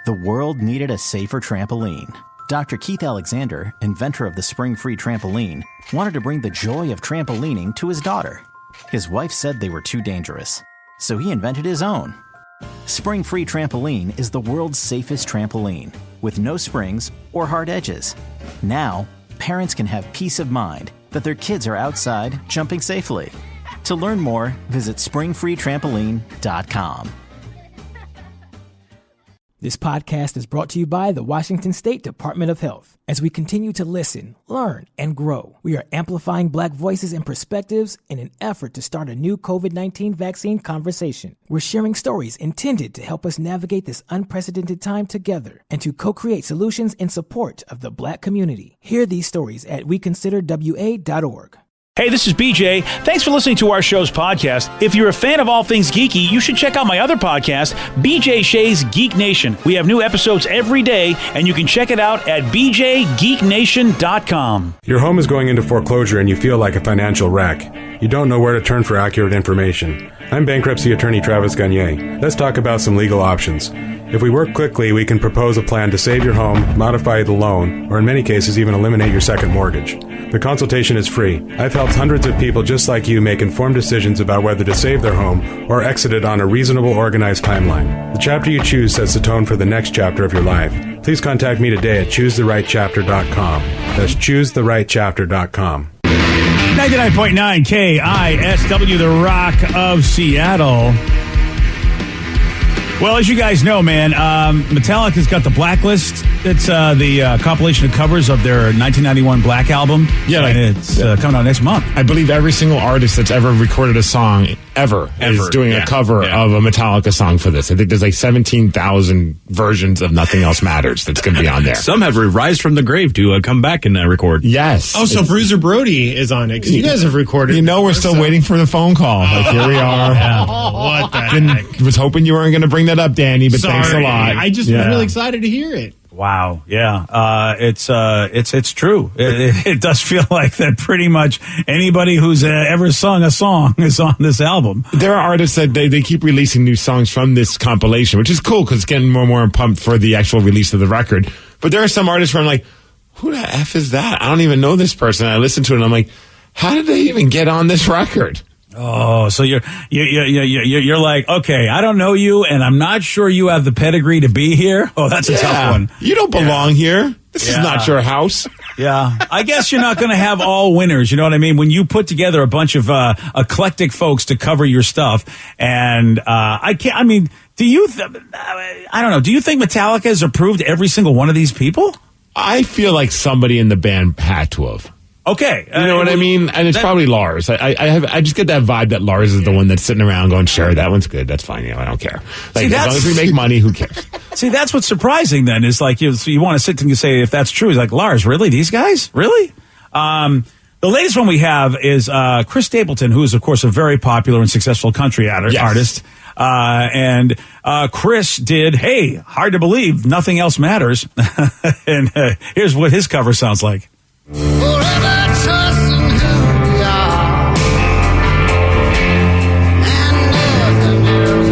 The world needed a safer trampoline. Dr. Keith Alexander, inventor of the spring-free trampoline, wanted to bring the joy of trampolining to his daughter. His wife said they were too dangerous, so he invented his own. Spring-free trampoline is the world's safest trampoline, with no springs or hard edges. Now, parents can have peace of mind that their kids are outside jumping safely. To learn more, visit springfreetrampoline.com. This podcast is brought to you by the Washington State Department of Health. As we continue to listen, learn, and grow, we are amplifying Black voices and perspectives in an effort to start a new COVID-19 vaccine conversation. We're sharing stories intended to help us navigate this unprecedented time together and to co-create solutions in support of the Black community. Hear these stories at weconsiderwa.org. Hey, this is BJ. Thanks for listening to our show's podcast. If you're a fan of all things geeky, you should check out my other podcast, BJ Shea's Geek Nation. We have new episodes every day, and you can check it out at bjgeeknation.com. Your home is going into foreclosure and you feel like a financial wreck. You don't know where to turn for accurate information. I'm bankruptcy attorney Travis Gagne. Let's talk about some legal options. If we work quickly, we can propose a plan to save your home, modify the loan, or in many cases even eliminate your second mortgage. The consultation is free. I've helped hundreds of people just like you make informed decisions about whether to save their home or exit it on a reasonable, organized timeline. The chapter you choose sets the tone for the next chapter of your life. Please contact me today at choosetherightchapter.com. That's choosetherightchapter.com. 99.9 KISW, the Rock of Seattle. Well, as you guys know, man, Metallica's got the Blacklist. It's the compilation of covers of their 1991 Black album. Yeah, and it's coming out next month. I believe every single artist that's ever recorded a song ever is doing a cover of a Metallica song for this. I think there's like 17,000 versions of Nothing Else Matters that's going to be on there. Some have rise from the grave to come back and record. Yes. Oh, so Bruiser Brody is on it because you guys have recorded. You know, we're still waiting for the phone call. Like, here we are. What the heck? Was hoping you weren't going to bring that up, Danny, but Sorry. thanks a lot. I just was really excited to hear it. Wow. Yeah. It's true. It does feel like that pretty much anybody who's ever sung a song is on this album. There are artists that they keep releasing new songs from this compilation, which is cool because it's getting more and more pumped for the actual release of the record. But there are some artists where I'm like, who the F is that? I don't even know this person. I listen to it and I'm like, how did they even get on this record? Oh, so you're like, okay, I don't know you, and I'm not sure you have the pedigree to be here. Oh, that's a tough one. You don't belong here. This is not your house. Yeah, I guess you're not going to have all winners. You know what I mean? When you put together a bunch of eclectic folks to cover your stuff, and I can't. I mean, do you? I don't know. Do you think Metallica has approved every single one of these people? I feel like somebody in the band had to have. Okay. You know what I mean? And it's probably Lars. I just get that vibe that Lars is the one that's sitting around going, sure, that one's good. That's fine. You know, I don't care. Like, as long as we make money, who cares? See, that's what's surprising then is like, you want to sit and you say, if that's true, he's like, Lars, really? These guys? Really? The latest one we have is Chris Stapleton, who is, of course, a very popular and successful country artist. And Chris did, hey, hard to believe, Nothing Else Matters. And here's what his cover sounds like. Forever trusting who we are, and nothing else matters.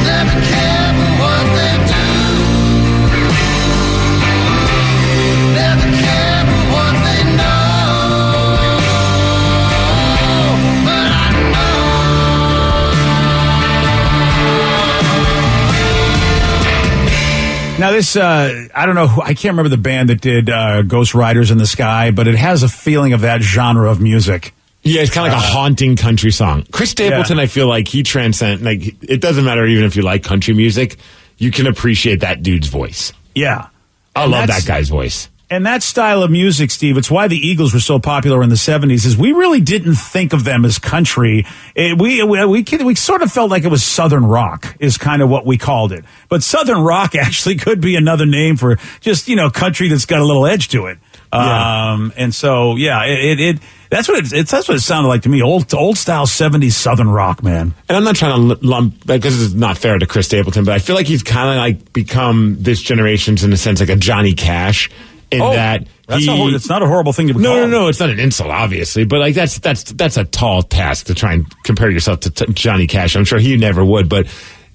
Never care for what they do. Never care for what they know. But I know. Now this, I don't know, I can't remember the band that did Ghost Riders in the Sky, but it has a feeling of that genre of music. Yeah, it's kind of like a haunting country song. Chris Stapleton, I feel like he transcends, like, it doesn't matter even if you like country music, you can appreciate that dude's voice. Yeah. I love that guy's voice. And that style of music, Steve, it's why the Eagles were so popular in the 70s, is we really didn't think of them as country. We sort of felt like it was Southern rock is kind of what we called it. But Southern rock actually could be another name for just, country that's got a little edge to it. Yeah. And so, yeah, that's what it sounded like to me. Old style 70s Southern rock, man. And I'm not trying to lump, because it's not fair to Chris Stapleton, but I feel like he's kind of like become this generation's, in a sense, like a Johnny Cash. In that It's not a horrible thing to be called. No, it's not an insult, obviously, but like that's a tall task to try and compare yourself to Johnny Cash. I'm sure he never would, but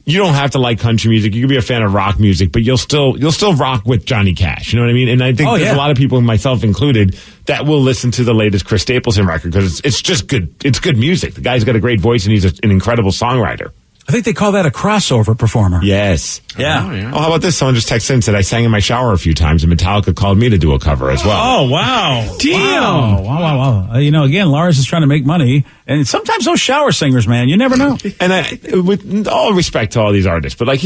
you don't have to like country music. You can be a fan of rock music, but you'll still rock with Johnny Cash. You know what I mean? And I think there's a lot of people, myself included, that will listen to the latest Chris Stapleton record because it's just good. It's good music. The guy's got a great voice and he's an incredible songwriter. I think they call that a crossover performer. Yes. Yeah. Oh, how about this? Someone just texted in and said, I sang in my shower a few times, and Metallica called me to do a cover as well. Oh, wow. Damn. Wow. Again, Lars is trying to make money, and sometimes those shower singers, man, you never know. And with all respect to all these artists, but like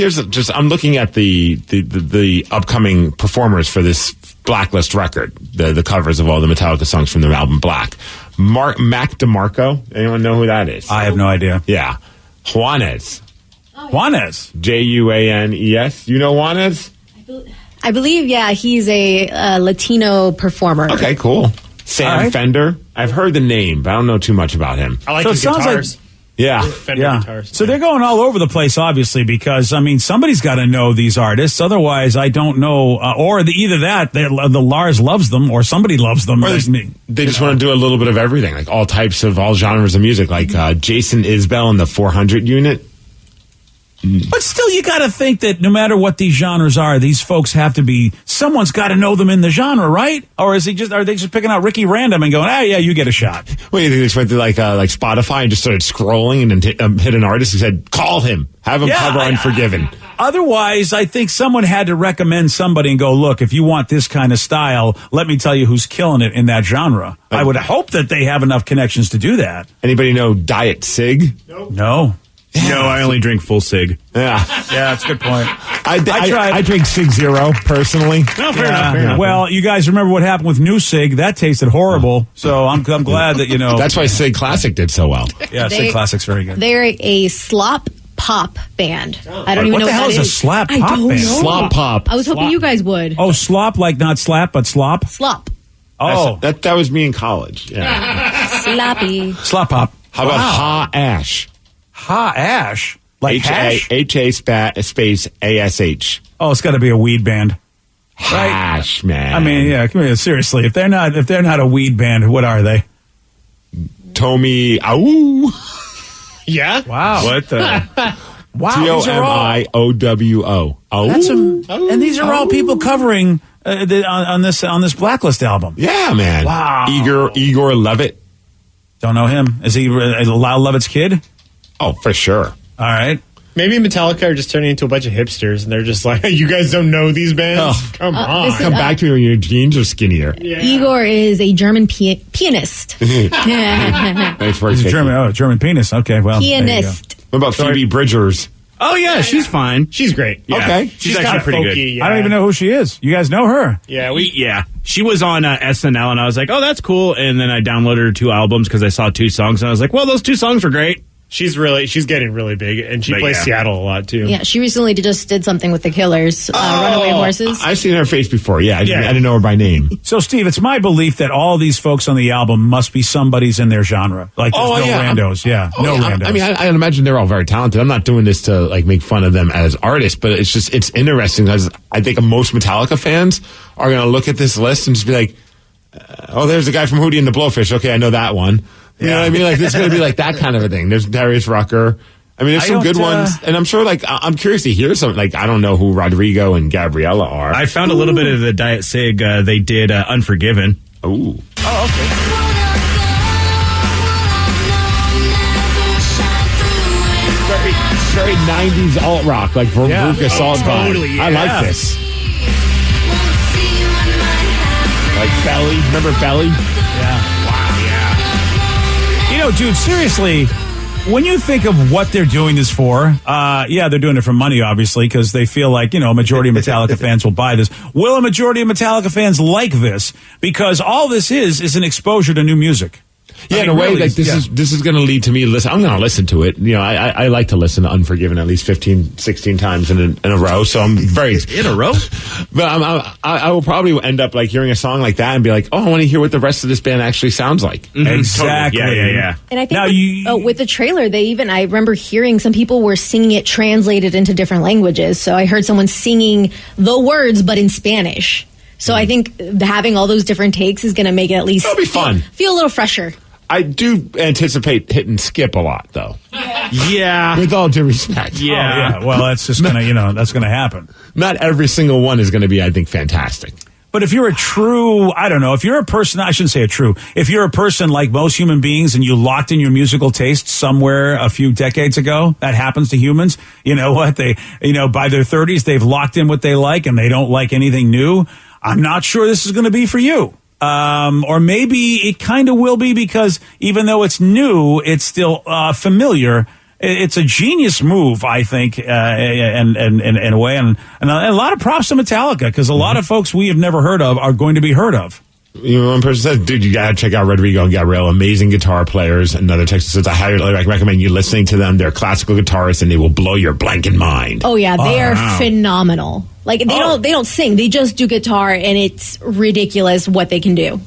I'm looking at the upcoming performers for this Blacklist record, the covers of all the Metallica songs from the album Black. Mac DeMarco, anyone know who that is? I have no idea. Yeah. Juanes. Juanes. Juanes. You know Juanes? I believe, yeah, he's a Latino performer. Okay, cool. Sam Fender. I've heard the name, but I don't know too much about him. I like his guitars. Fender guitars. So they're going all over the place, obviously, because, I mean, somebody's got to know these artists. Otherwise, I don't know. Either that, the Lars loves them, or somebody loves them. Or they just want to do a little bit of everything, like all genres of music, like Jason Isbell and the 400 Unit. But still, you got to think that no matter what these genres are, these folks have to be, someone's got to know them in the genre, right? Or are they just picking out Ricky Random and going, yeah, you get a shot? What do you think? They just went to like Spotify and just started scrolling and then hit an artist and said, call him, have him cover Unforgiven. Otherwise, I think someone had to recommend somebody and go, look, if you want this kind of style, let me tell you who's killing it in that genre. I would hope that they have enough connections to do that. Anybody know Diet Sig? No. No, I only drink full Sig. Yeah, that's a good point. I drink Sig Zero personally. No, fair enough. Well, you guys remember what happened with New Sig? That tasted horrible. So I'm glad that That's why Sig Classic did so well. Yeah, Sig Classic's very good. They're a slop pop band. I don't even know what the hell is a slap pop band? Know. Slop pop. I was hoping you guys would. Oh, slop, like not slap, but slop? Slop. Oh. That was me in college. Yeah. Sloppy. Slop pop. How about Ha Ash? Ha Ash? Like hash? H-A space A-S-H. Oh, it's got to be a weed band. Hash, man. I mean, yeah, come here, seriously. If they're not a weed band, what are they? Tomi Ow. Yeah? Wow. What the? Wow. T-O-M-I-O-W-O. Oh. And these are all people covering on this Blacklist album. Yeah, man. Wow. Igor Levitt. Don't know him. Is he Lyle Lovett's kid? Oh, for sure. All right. Maybe Metallica are just turning into a bunch of hipsters, and they're just like, you guys don't know these bands? Oh. Come on. Come back to me when your jeans are skinnier. Yeah. Igor is a German pianist. Thanks for He's German penis. Okay, well. Pianist. What about Phoebe Bridgers? Oh, yeah, she's fine. She's great. Yeah. Okay. She's kinda actually pretty folky, good. yeah. I don't even know who she is. You guys know her? Yeah, She was on SNL, and I was like, oh, that's cool. And then I downloaded her 2 albums because I saw 2 songs, and I was like, well, those 2 songs were great. she's getting really big, and she plays Seattle a lot too. Yeah, she recently just did something with the Killers, Runaway Horses. I've seen her face before. Yeah, I didn't know her by name. So, Steve, it's my belief that all these folks on the album must be somebody's in their genre. Like, there's randos. Randos. I mean, I imagine they're all very talented. I'm not doing this to like make fun of them as artists, but it's interesting because I think most Metallica fans are going to look at this list and just be like, oh, there's the guy from Hootie and the Blowfish. Okay, I know that one. You know what I mean? Like, it's going to be like that kind of a thing. There's Darius Rucker. I mean, there's some good ones. And I'm sure, like, I'm curious to hear some. Like, I don't know who Rodrigo and Gabriella are. I found a little bit of the Diet Sig. They did Unforgiven. Ooh. Oh, okay. Very 90s alt rock, like Veruca Salt vibe. Totally, I like this. Like Belly. Remember Belly? Yeah. Wow, yeah. You know, dude, seriously, when you think of what they're doing this for, they're doing it for money, obviously, because they feel like, a majority of Metallica fans will buy this. Will a majority of Metallica fans like this? Because all this is an exposure to new music. Yeah, in a way, really, like this is going to lead to me. I'm going to listen to it. I like to listen to Unforgiven at least 15, 16 times in a row. So I'm very in a row. But I will probably end up like hearing a song like that and be like, oh, I want to hear what the rest of this band actually sounds like. Mm-hmm. Exactly. Totally. Yeah. And I think with the trailer, I remember hearing some people were singing it translated into different languages. So I heard someone singing the words, but in Spanish. So I think having all those different takes is going to make it at least It'll be fun. Feel a little fresher. I do anticipate hitting skip a lot, though. Yeah. With all due respect. Yeah. Oh, yeah. Well, that's just going to, that's going to happen. Not every single one is going to be, I think, fantastic. But if you're a true, I don't know, if you're a person, I shouldn't say a true, if you're a person like most human beings and you locked in your musical taste somewhere a few decades ago, that happens to humans. You know what? By their 30s, they've locked in what they like and they don't like anything new. I'm not sure this is going to be for you. Or maybe it kind of will be because even though it's new, it's still familiar. It's a genius move, I think, in a way. And a lot of props to Metallica because a lot of folks we have never heard of are going to be heard of. One person says, dude, you got to check out Rodrigo and Gabriel, amazing guitar players. Another text says, I highly recommend you listening to them. They're classical guitarists and they will blow your blanking mind. Oh, yeah. They are phenomenal. Like, they don't sing. They just do guitar, and it's ridiculous what they can do.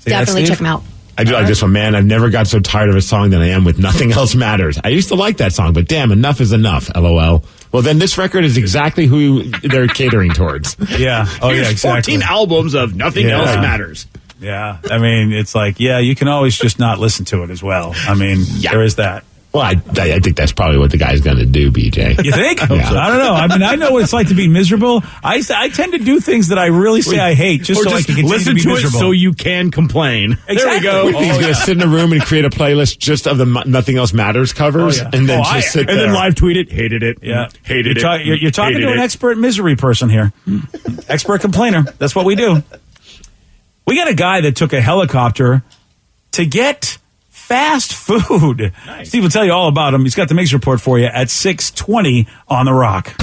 Definitely check them out. I do like this one, man. I've never got so tired of a song than I am with Nothing Else Matters. I used to like that song, but damn, enough is enough, LOL. Well, then this record is exactly who they're catering towards. Yeah. Oh, Here's yeah, exactly. 14 albums of Nothing Else Matters. Yeah. I mean, it's like, yeah, you can always just not listen to it as well. I mean, there is that. Well, I think that's probably what the guy's going to do, BJ. You think? Yeah. I don't know. I mean, I know what it's like to be miserable. I tend to do things that I really say I hate just so I can continue listen to be to miserable. it so you can complain. Exactly. There we go. He's going to sit in a room and create a playlist just of the Nothing Else Matters covers, and then just sit there. And then live tweet it. Hated it. Yeah. Hated it. You're talking hated to an expert misery person here. Expert complainer. That's what we do. We got a guy that took a helicopter to get fast food. Nice. Steve will tell you all about him. He's got the Migs report for you at 6:20 on The Rock.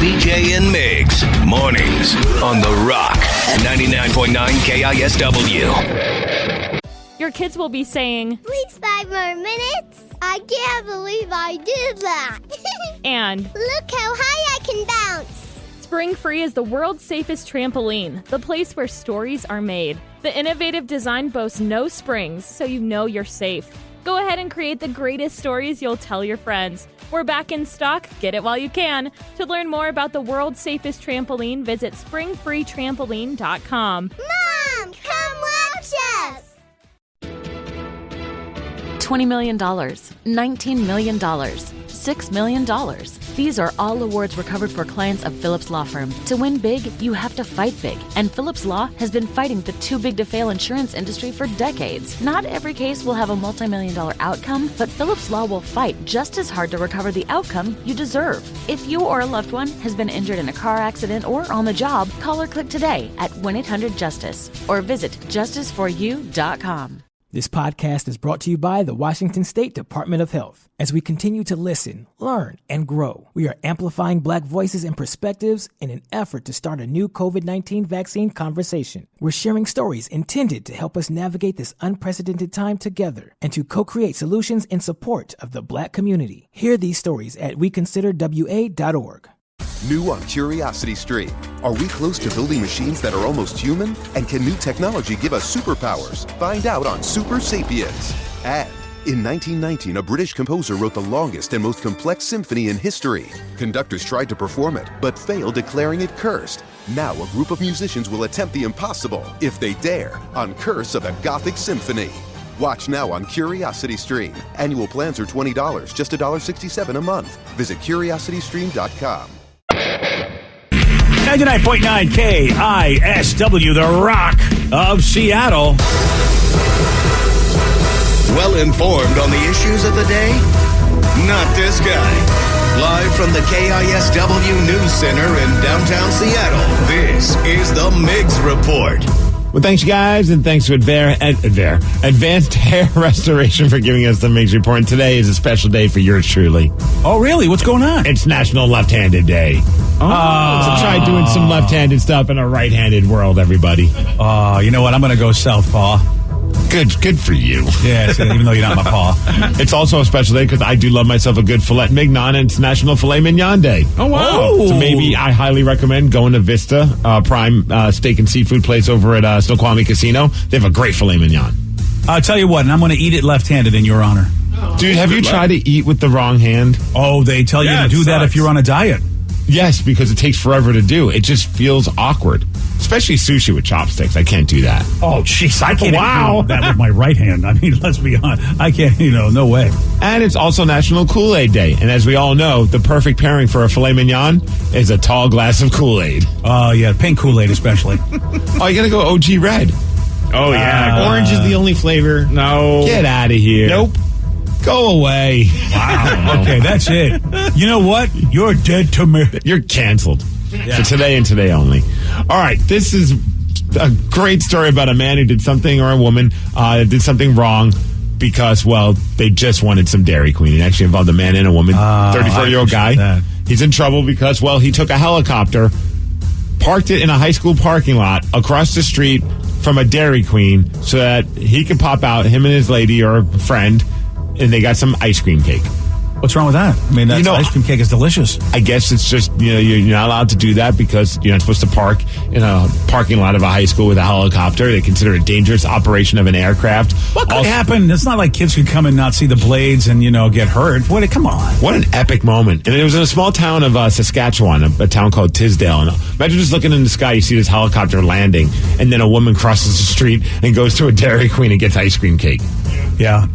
BJ and Migs, mornings on The Rock, 99.9 KISW. Your kids will be saying, please 5 more minutes. I can't believe I did that. And look how high I can bounce. Spring Free is the world's safest trampoline, the place where stories are made. The innovative design boasts no springs, so you know you're safe. Go ahead and create the greatest stories you'll tell your friends. We're back in stock. Get it while you can. To learn more about the world's safest trampoline, visit springfreetrampoline.com. Mom, come watch us! $20 million, $19 million, $6 million. These are all awards recovered for clients of Phillips Law Firm. To win big, you have to fight big. And Phillips Law has been fighting the too big to fail insurance industry for decades. Not every case will have a multi-million-dollar outcome, but Phillips Law will fight just as hard to recover the outcome you deserve. If you or a loved one has been injured in a car accident or on the job, call or click today at 1-800-JUSTICE or visit justiceforyou.com. This podcast is brought to you by the Washington State Department of Health. As we continue to listen, learn, and grow, we are amplifying Black voices and perspectives in an effort to start a new COVID-19 vaccine conversation. We're sharing stories intended to help us navigate this unprecedented time together and to co-create solutions in support of the Black community. Hear these stories at weconsiderwa.org. New on Curiosity Stream. Are we close to building machines that are almost human? And can new technology give us superpowers? Find out on Super Sapiens. And in 1919, a British composer wrote the longest and most complex symphony in history. Conductors tried to perform it, but failed, declaring it cursed. Now a group of musicians will attempt the impossible, if they dare, on Curse of a Gothic Symphony. Watch now on Curiosity Stream. Annual plans are $20, just $1.67 a month. Visit curiositystream.com. 99.9 KISW, the Rock of Seattle. Well informed on the issues of the day? Not this guy. Live from the KISW News Center in downtown Seattle, this is the Migs Report. Well, thanks, guys, and thanks to Advanced Hair Restoration for giving us the Migs Report. And today is a special day for yours truly. Oh, really? What's going on? It's National Left-Handed Day. So try doing some left-handed stuff in a right-handed world, everybody. Oh, you know what? I'm going to go southpaw. Good for you. Yeah, even though you're not my paw. It's also a special day because I do love myself a good filet mignon, and it's National Filet Mignon Day. Oh, wow. So maybe I highly recommend going to Vista, prime steak and seafood place over at Snoqualmie Casino. They have a great filet mignon. I'll tell you what, and I'm going to eat it left-handed in your honor. Dude, have you tried to eat with the wrong hand? Oh, they tell you to do that if you're on a diet. Yes, because it takes forever to do. It just feels awkward. Especially sushi with chopsticks. I can't do that. Oh, jeez. I can't do that with my right hand. I mean, let's be honest. I can't, no way. And it's also National Kool-Aid Day. And as we all know, the perfect pairing for a filet mignon is a tall glass of Kool-Aid. Oh, yeah. Pink Kool-Aid especially. Oh, you got to go OG red. Oh, yeah. Orange is the only flavor. No. Get out of here. Nope. Go away. Wow. Okay, that's it. You know what? You're dead to me. You're canceled. For today and today only. All right, this is a great story about a man who did something, or a woman did something wrong because, well, they just wanted some Dairy Queen. It actually involved a man and a woman, 34-year-old guy. That. He's in trouble because, well, he took a helicopter, parked it in a high school parking lot across the street from a Dairy Queen so that he could pop out, him and his lady or friend, and they got some ice cream cake. What's wrong with that? I mean, ice cream cake is delicious. I guess it's just, you're not allowed to do that because you're not supposed to park in a parking lot of a high school with a helicopter. They consider it a dangerous operation of an aircraft. What could happen? It's not like kids could come and not see the blades and, get hurt. Come on. What an epic moment. And it was in a small town of Saskatchewan, a town called Tisdale. And imagine just looking in the sky, you see this helicopter landing, and then a woman crosses the street and goes to a Dairy Queen and gets ice cream cake. Yeah.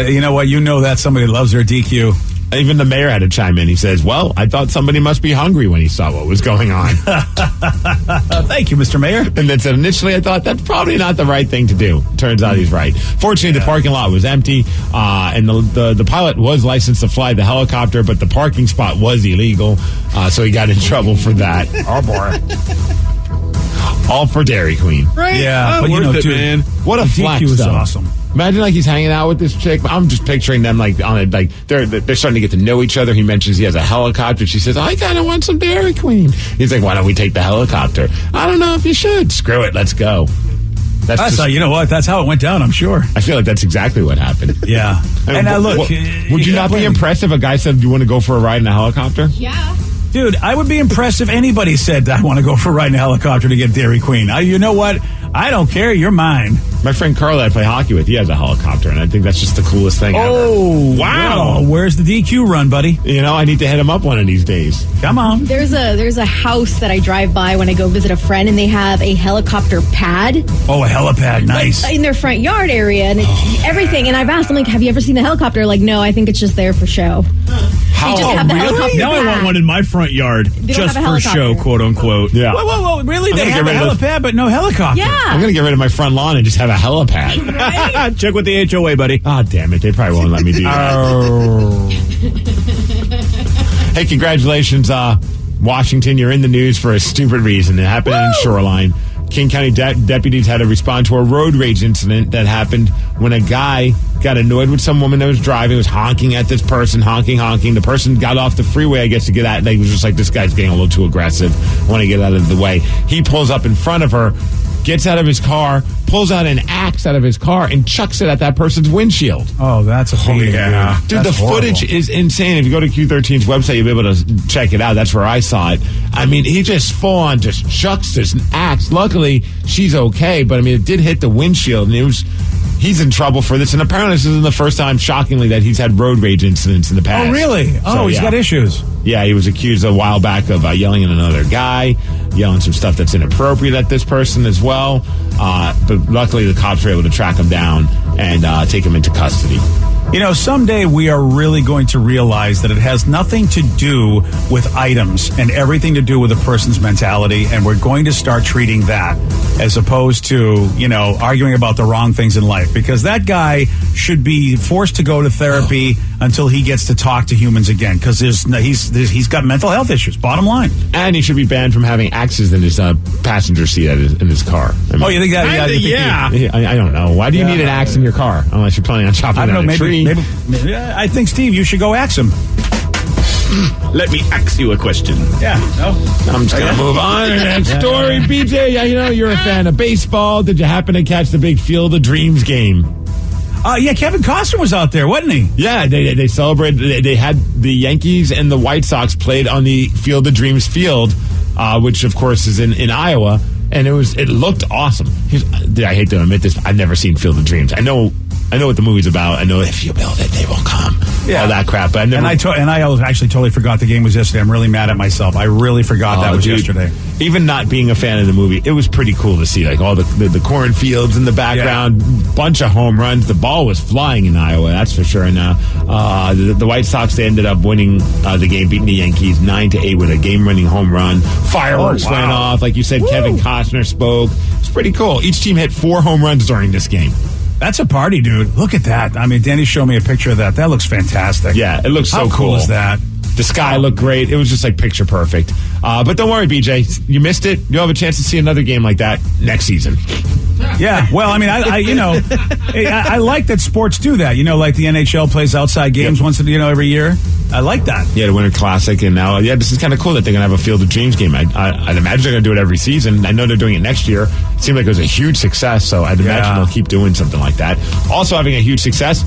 You know what? That somebody loves their DQ. Even the mayor had to chime in. He says, well, I thought somebody must be hungry when he saw what was going on. Thank you, Mr. Mayor. And then said, initially, I thought that's probably not the right thing to do. Turns out he's right. Fortunately, the parking lot was empty, and the pilot was licensed to fly the helicopter, but the parking spot was illegal, so he got in trouble for that. Oh, boy. All for Dairy Queen. Right? Yeah, but worth it, man. What a flex, DQ is though. awesome. Imagine he's hanging out with this chick. I'm just picturing them they're starting to get to know each other. He mentions he has a helicopter. She says, I kind of want some Dairy Queen. He's like, why don't we take the helicopter? I don't know if you should. Screw it. Let's go. That's how, that's how it went down, I'm sure. I feel like that's exactly what happened. Yeah. Would you not be impressed if a guy said, do you want to go for a ride in a helicopter? Yeah. Dude, I would be impressed if anybody said, I want to go for a ride in a helicopter to get Dairy Queen. You know what? I don't care. You're mine. My friend Carl that I play hockey with, he has a helicopter, and I think that's just the coolest thing ever. Oh, wow. Where's the DQ run, buddy? I need to hit him up one of these days. Come on. There's a house that I drive by when I go visit a friend, and they have a helicopter pad. Oh, a helipad. Nice. In their front yard area, and it's everything. And I've asked them, have you ever seen the helicopter? Like, no, I think it's just there for show. How? They just have the helicopter Now pad. I want one in my front yard, just for show, quote unquote. Yeah. Whoa. Really? They have a helipad, but no helicopter? Yeah. I'm going to get rid of my front lawn and just have a helipad. Right? Check with the HOA, buddy. Ah, damn it. They probably won't let me do that. Hey, congratulations, Washington. You're in the news for a stupid reason. It happened in Shoreline. King County deputies had to respond to a road rage incident that happened when a guy got annoyed with some woman that was driving, was honking at this person, honking. The person got off the freeway, I guess, to get out. They was just like, this guy's getting a little too aggressive. I want to get out of the way. He pulls up in front of her, gets out of his car, pulls out an axe out of his car, and chucks it at that person's windshield. Oh, that's a pain. Yeah. Dude, the footage is insane. If you go to Q13's website, you'll be able to check it out. That's where I saw it. I mean, he just full on just chucks this axe. Luckily, she's okay, but I mean, it did hit the windshield, and he's in trouble for this. And apparently, this isn't the first time, shockingly, that he's had road rage incidents in the past. Oh, really? He's got issues. Yeah, he was accused a while back of yelling at another guy, yelling some stuff that's inappropriate at this person as well. But luckily, the cops were able to track him down and take him into custody. Someday we are really going to realize that it has nothing to do with items and everything to do with a person's mentality, and we're going to start treating that as opposed to, arguing about the wrong things in life, because that guy should be forced to go to therapy until he gets to talk to humans again, because he's got mental health issues, bottom line. And he should be banned from having axes in his passenger seat in his car. I mean, you think that? Yeah. I don't know. Why do you need an axe in your car unless you're planning on chopping down a tree? Maybe, I think, Steve, you should go axe him. Let me ask you a question. Yeah, no. I'm just going to move on to the next story. BJ, you're a fan of baseball. Did you happen to catch the big Field of Dreams game? Yeah, Kevin Costner was out there, wasn't he? Yeah, they celebrated. They had the Yankees and the White Sox played on the Field of Dreams field, which, of course, is in Iowa. And it looked awesome. I hate to admit this, I've never seen Field of Dreams. I know I know what the movie's about. I know if you build it, they will come. Yeah. All that crap. But I actually totally forgot the game was yesterday. I'm really mad at myself. I really forgot that was yesterday. Even not being a fan of the movie, it was pretty cool to see like all the cornfields in the background, bunch of home runs. The ball was flying in Iowa, that's for sure. Now the White Sox, they ended up winning the game, beating the Yankees 9-8 with a game-winning home run. Fireworks went off, like you said. Woo. Kevin Costner spoke. It's pretty cool. Each team hit 4 home runs during this game. That's a party, dude. Look at that. I mean, Danny showed me a picture of that. That looks fantastic. Yeah, it looks so cool. How cool is that? The sky looked great. It was just like picture perfect. But don't worry, BJ. You missed it. You'll have a chance to see another game like that next season. Yeah, well, I mean, I like that sports do that. You know, like the NHL plays outside games once, every year. I like that. Yeah, the Winter Classic, and now, this is kind of cool that they're going to have a Field of Dreams game. I'd imagine they're going to do it every season. I know they're doing it next year. It seemed like it was a huge success, so I'd imagine they'll keep doing something like that. Also having a huge success,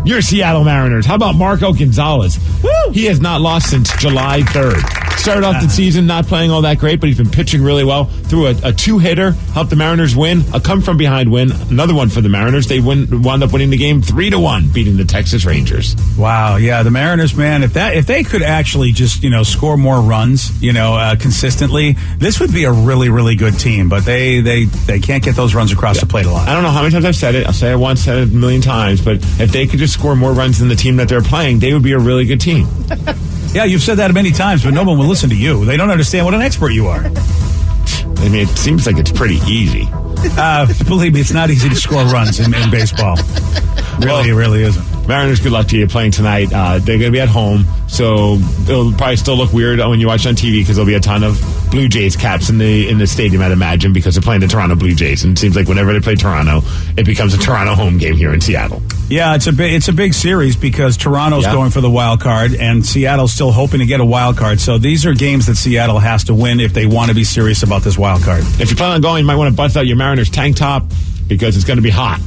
your Seattle Mariners. How about Marco Gonzalez? Woo! He has not lost since July 3rd. Started off the season not playing all that great, but he's been pitching really well. Threw a two-hitter, helped the Mariners win. A come-from-behind win, another one for the Mariners. They wound up winning the game 3-1, beating the Texas Rangers. Wow, yeah, the Mariners, man, if they could actually just, score more runs, consistently, this would be a really, really good team. But they can't get those runs across the plate a lot. I don't know how many times I've said it. I'll say it once, said it a million times. But if they could just score more runs than the team that they're playing, they would be a really good team. Yeah, you've said that many times, but no one will listen to you. They don't understand what an expert you are. I mean, it seems like it's pretty easy. Believe me, it's not easy to score runs in baseball. It really isn't. Mariners, good luck to you playing tonight. They're going to be at home, so it'll probably still look weird when you watch on TV because there'll be a ton of Blue Jays caps in the stadium, I'd imagine, because they're playing the Toronto Blue Jays. And it seems like whenever they play Toronto, it becomes a Toronto home game here in Seattle. Yeah, it's a big series because Toronto's going for the wild card and Seattle's still hoping to get a wild card. So these are games that Seattle has to win if they want to be serious about this wild card. If you plan on going, you might want to bust out your Mariners tank top because it's going to be hot.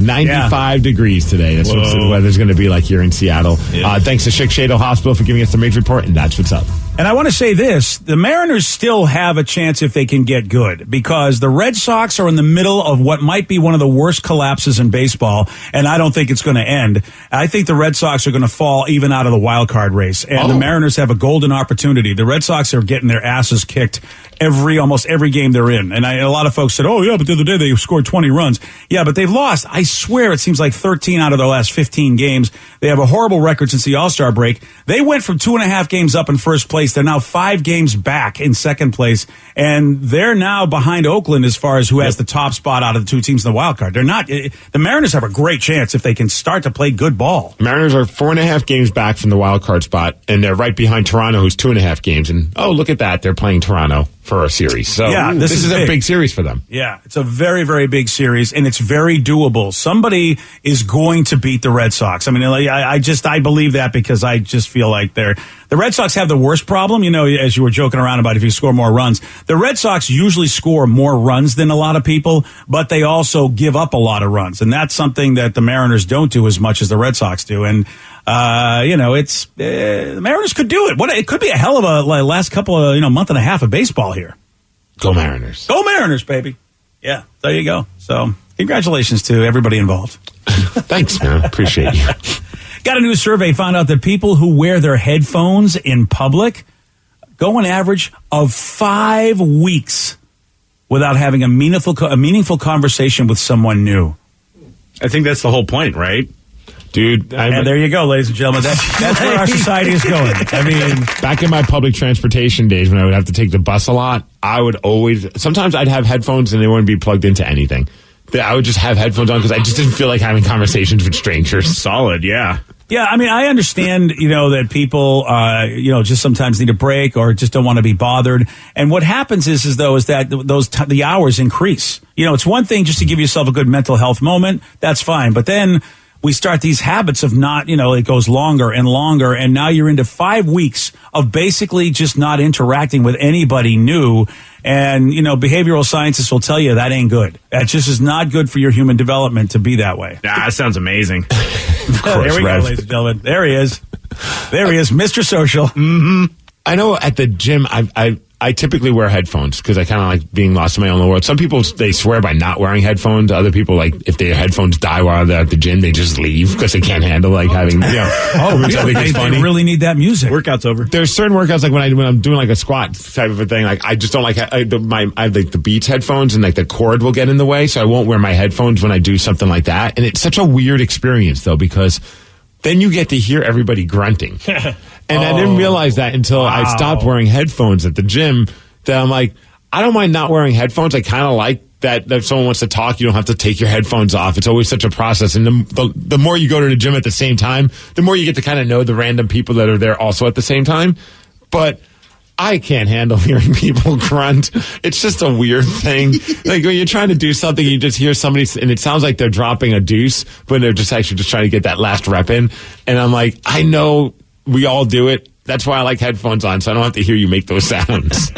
95 degrees today. That's what the weather's going to be like here in Seattle. Yeah. Thanks to Schick-Shado Hospital for giving us the Migs Report, and that's what's up. And I want to say this, the Mariners still have a chance if they can get good because the Red Sox are in the middle of what might be one of the worst collapses in baseball, and I don't think it's going to end. I think the Red Sox are going to fall even out of the wild card race, and the Mariners have a golden opportunity. The Red Sox are getting their asses kicked almost every game they're in. And a lot of folks said, oh, yeah, but the other day they scored 20 runs. Yeah, but they've lost, I swear, it seems like 13 out of their last 15 games. They have a horrible record since the All-Star break. They went from 2.5 games up in first place. They're now 5 games back in second place. And they're now behind Oakland as far as who has the top spot out of the two teams in the wild card. They're not. The Mariners have a great chance if they can start to play good ball. Mariners are 4.5 games back from the wild card spot, and they're right behind Toronto, who's 2.5 games. And, look at that. They're playing Toronto for a series. So this is a big series for them. Yeah, it's a very, very big series, and it's very doable. Somebody is going to beat the Red Sox. I mean, I believe that because I just feel like the Red Sox have the worst problem, as you were joking around about if you score more runs. The Red Sox usually score more runs than a lot of people, but they also give up a lot of runs, and that's something that the Mariners don't do as much as the Red Sox do. And the Mariners could do it. It could be a hell of a last couple of month and a half of baseball here. Go Mariners. Go Mariners, baby. Yeah, there you go. So congratulations to everybody involved. Thanks, man. Appreciate you. Got a new survey found out that people who wear their headphones in public go an average of 5 weeks without having a meaningful conversation with someone new. I think that's the whole point, right? Dude, and there you go, ladies and gentlemen. That's where our society is going. I mean, back in my public transportation days when I would have to take the bus a lot, sometimes I'd have headphones and they wouldn't be plugged into anything. I would just have headphones on because I just didn't feel like having conversations with strangers. Solid, yeah. Yeah, I mean, I understand, that people, just sometimes need a break or just don't want to be bothered. And what happens is that the hours increase. It's one thing just to give yourself a good mental health moment. That's fine. But then we start these habits of not, it goes longer and longer. And now you're into 5 weeks of basically just not interacting with anybody new. And, behavioral scientists will tell you that ain't good. That just is not good for your human development to be that way. That sounds amazing. Of course, there we go, ladies and gentlemen. There he is. There he is, Mr. Social. Mm-hmm. I know at the gym, I typically wear headphones because I kind of like being lost in my own world. Some people, they swear by not wearing headphones. Other people, like, if their headphones die while they're at the gym, they just leave because they can't handle, like, having, which I think is funny. They really need that music. Workout's over. There's certain workouts, like when I'm doing, like, a squat type of a thing, like, I just don't like, I have, like, the Beats headphones and, like, the cord will get in the way, so I won't wear my headphones when I do something like that. And it's such a weird experience, though, because then you get to hear everybody grunting. And I didn't realize that until I stopped wearing headphones at the gym, that I'm like, I don't mind not wearing headphones. I kind of like that if someone wants to talk, you don't have to take your headphones off. It's always such a process. And the more you go to the gym at the same time, the more you get to kind of know the random people that are there also at the same time. But I can't handle hearing people grunt. It's just a weird thing. Like when you're trying to do something, you just hear somebody, and it sounds like they're dropping a deuce, but they're just actually just trying to get that last rep in. And I'm like, I know we all do it. That's why I like headphones on, so I don't have to hear you make those sounds.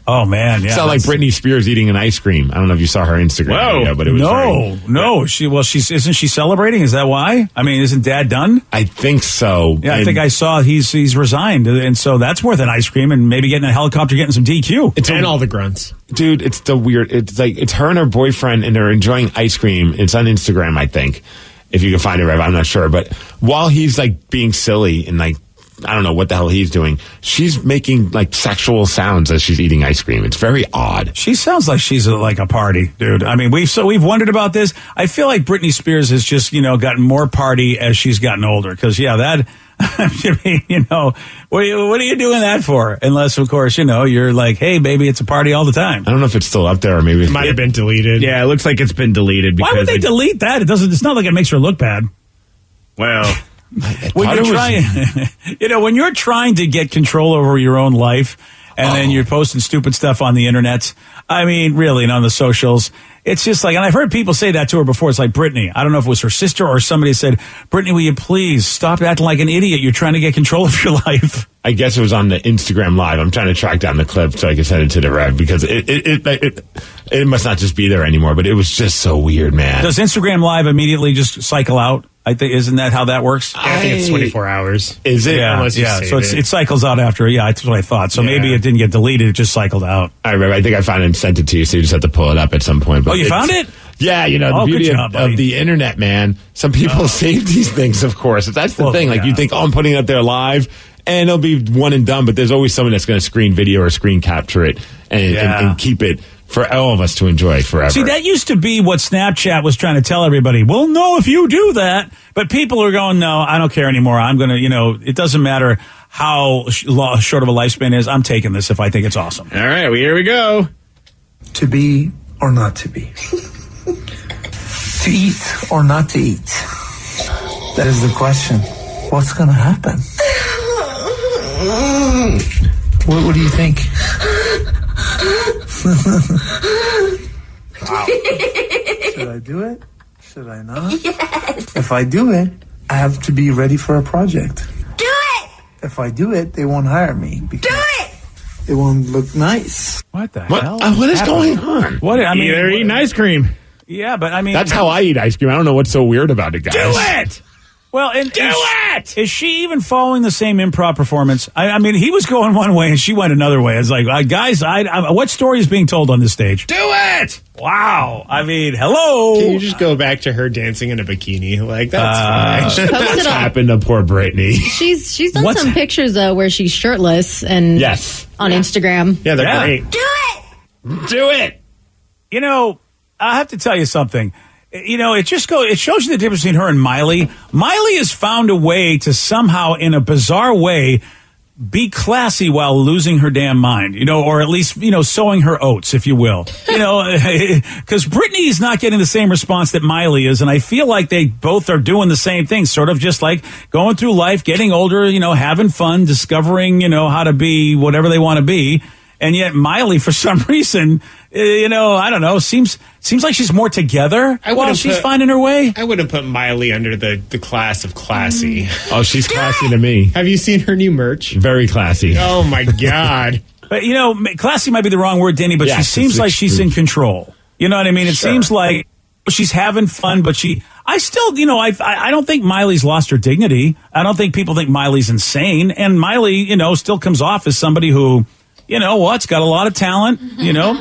Oh, man, yeah. Sound like Britney Spears eating an ice cream. I don't know if you saw her Instagram video, but it was isn't she celebrating? Is that why? I mean, isn't Dad done? I think so. Yeah, I think I saw he's resigned, and so that's worth an ice cream and maybe getting a helicopter, getting some DQ. And all the grunts. Dude, it's it's her and her boyfriend, and they're enjoying ice cream. It's on Instagram, I think, if you can find it right. I'm not sure. But while he's like being silly and like, I don't know what the hell he's doing, she's making like sexual sounds as she's eating ice cream. It's very odd. She sounds like she's like a party, dude. I mean, we've wondered about this. I feel like Britney Spears has just, gotten more party as she's gotten older. Because, that, I mean, what are you doing that for? Unless, of course, you're like, hey, baby, it's a party all the time. I don't know if it's still up there or maybe it might have been deleted. Yeah, it looks like it's been deleted. Why would they delete that? It's not like it makes her look bad. Well, when you're trying to get control over your own life and then you're posting stupid stuff on the internet, I mean, really, and on the socials, it's just like, and I've heard people say that to her before. It's like, Britney, I don't know if it was her sister or somebody said, Britney, will you please stop acting like an idiot? You're trying to get control of your life. I guess it was on the Instagram Live. I'm trying to track down the clip so I can send it to the Rev because it must not just be there anymore, but it was just so weird, man. Does Instagram Live immediately just cycle out? I think, isn't that how that works? I think it's 24 hours. Is it? Yeah, so it cycles out after. Yeah, that's what I thought. So maybe it didn't get deleted; it just cycled out. I think I found it and sent it to you, so you just have to pull it up at some point. But you found it? Yeah, the beauty of the internet, man. Some people save these things, of course. That's the thing. Like you think, I'm putting it up there live, and it'll be one and done. But there's always someone that's going to screen video or screen capture it and keep it for all of us to enjoy forever. See, that used to be what Snapchat was trying to tell everybody. Well, no, if you do that. But people are going, no, I don't care anymore. I'm going to, it doesn't matter how short of a lifespan is. I'm taking this if I think it's awesome. All right, here we go. To be or not to be? To eat or not to eat? That is the question. What's going to happen? What do you think? Wow. Should I do it? Should I not? Yes. If I do it, I have to be ready for a project. Do it! If I do it, they won't hire me. Do it! It won't look nice. What the hell? What is going on? They're eating ice cream. Yeah, but I mean, that's how I eat ice cream. I don't know what's so weird about it, guys. Do it! Well, is she even following the same improv performance? I mean, he was going one way and she went another way. It's like, guys, what story is being told on this stage? Do it! Wow. I mean, hello. Can you just go back to her dancing in a bikini? Like, that's fine. What's happened to poor Britney? She's done some pictures where she's shirtless and on Instagram. Yeah, they're great. Do it! Do it! I have to tell you something. It shows you the difference between her and Miley. Miley has found a way to somehow, in a bizarre way, be classy while losing her damn mind, or at least, sowing her oats, if you will. Because Britney is not getting the same response that Miley is, and I feel like they both are doing the same thing, sort of just like going through life, getting older, having fun, discovering, how to be whatever they want to be. And yet Miley, for some reason, I don't know, seems like she's more together while she's finding her way. I wouldn't put Miley under the class of classy. Oh, she's classy to me. Have you seen her new merch? Very classy. Oh, my God. But, classy might be the wrong word, Danny, but she seems like she's in control. You know what I mean? It seems like she's having fun, but I still, I don't think Miley's lost her dignity. I don't think people think Miley's insane. And Miley, still comes off as somebody who you know what's got a lot of talent, you know.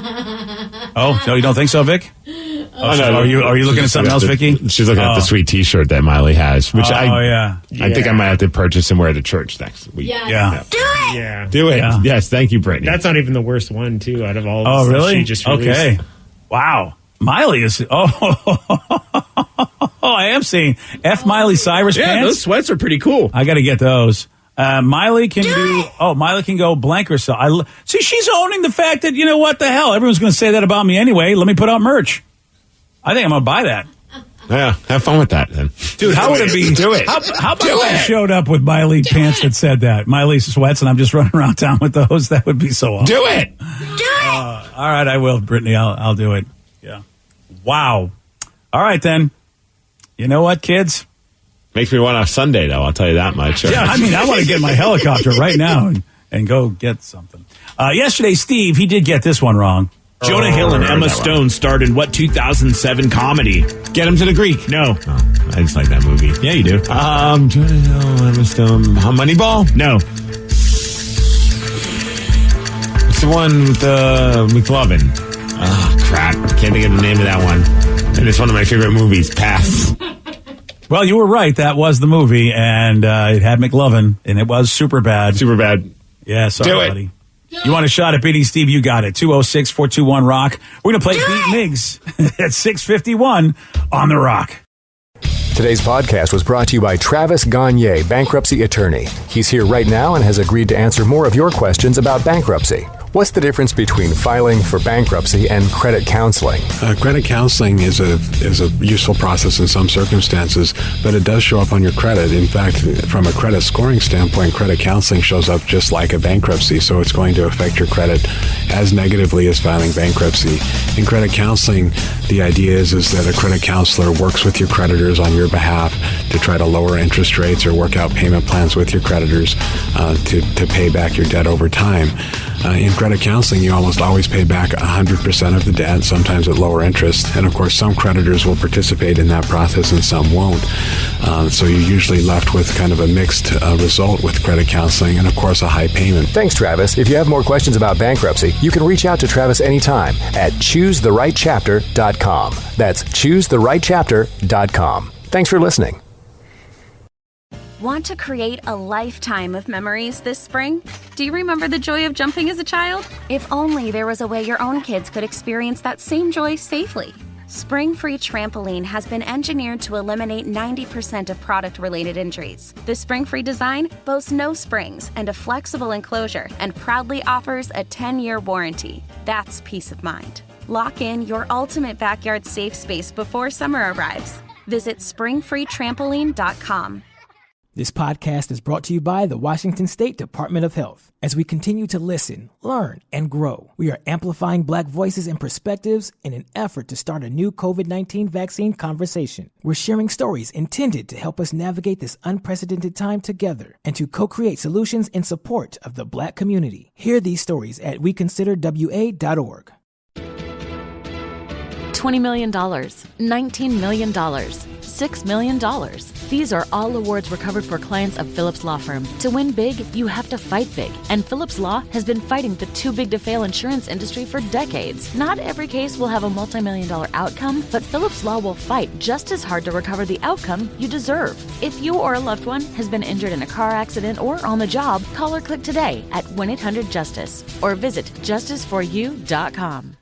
Oh, no, you don't think so, Vic? Oh, no. Are you looking at something else, Vicky? She's looking at the sweet T-shirt that Miley has, which I think I might have to purchase and wear to church next week. Yeah. Do it! Yeah. Do it. Yeah. Yes, thank you, Brittany. That's not even the worst one, too, out of all Oh, the stuff really? she just released. Okay. Wow. Miley is... Oh, I am seeing F. Miley Cyrus Yeah, pants. those sweats are pretty cool. I got to get those. Miley can Miley can go blank herself. See, she's owning the fact that, you know what the hell, everyone's going to say that about me anyway. Let me put out merch. I think I'm going to buy that. Yeah, have fun with that then. Dude, how would it be? Do it. How about if I showed up with Miley pants that said that? Miley sweats and I'm just running around town with those? That would be so awesome. Do it. All right, I will, Brittany. I'll do it. Yeah. Wow. All right, then. You know what, kids? Makes me want a Sunday, though. I'll tell you that much. Yeah, I mean, I want to get my helicopter right now and go get something. Yesterday, Steve, he did get this one wrrong. Jonah Hill and Emma Stone starred in what 2007 comedy? Get him to the Greek. No. Oh, I just like that movie. Yeah, you do. Jonah Hill, Emma Stone. Moneyball? No. It's the one with McLovin. Oh, crap. I can't think of the name of that one. And it's one of my favorite movies. Pass. Well, you were right. That was the movie, and it had McLovin, and it was super bad. Super bad. Yeah, sorry, Do it. buddy. You want a shot at beating Steve? You got it. 206-421-ROCK. We're going to play Beat Migs at 6:51 on The Rock. Today's podcast was brought to you by Travis Gagne, bankruptcy attorney. He's here right now and has agreed to answer more of your questions about bankruptcy. What's the difference between filing for bankruptcy and credit counseling? Credit counseling is a useful process in some circumstances, but it does show up on your credit. In fact, from a credit scoring standpoint, credit counseling shows up just like a bankruptcy, so it's going to affect your credit as negatively as filing bankruptcy. In credit counseling, the idea is that a credit counselor works with your creditors on your behalf to try to lower interest rates or work out payment plans with your creditors to pay back your debt over time. In credit counseling, you almost always pay back 100% of the debt, sometimes at lower interest. And of course, some creditors will participate in that process and some won't. So you're usually left with kind of a mixed result with credit counseling and, of course, a high payment. Thanks, Travis. If you have more questions about bankruptcy, you can reach out to Travis anytime at choosetherightchapter.com. That's choosetherightchapter.com. Thanks for listening. Want to create a lifetime of memories this spring? Do you remember the joy of jumping as a child? If only there was a way your own kids could experience that same joy safely. Spring Free Trampoline has been engineered to eliminate 90% of product-related injuries. The Spring Free design boasts no springs and a flexible enclosure and proudly offers a 10-year warranty. That's peace of mind. Lock in your ultimate backyard safe space before summer arrives. Visit springfreetrampoline.com. This podcast is brought to you by the Washington State Department of Health. As we continue to listen, learn, and grow, we are amplifying Black voices and perspectives in an effort to start a new COVID-19 vaccine conversation. We're sharing stories intended to help us navigate this unprecedented time together and to co-create solutions in support of the Black community. Hear these stories at weconsiderwa.org. $20 million, $19 million, $6 million. These are all awards recovered for clients of Phillips Law Firm. To win big, you have to fight big. And Phillips Law has been fighting the too big to fail insurance industry for decades. Not every case will have a multi-million-dollar outcome, but Phillips Law will fight just as hard to recover the outcome you deserve. If you or a loved one has been injured in a car accident or on the job, call or click today at 1-800-JUSTICE or visit justiceforyou.com.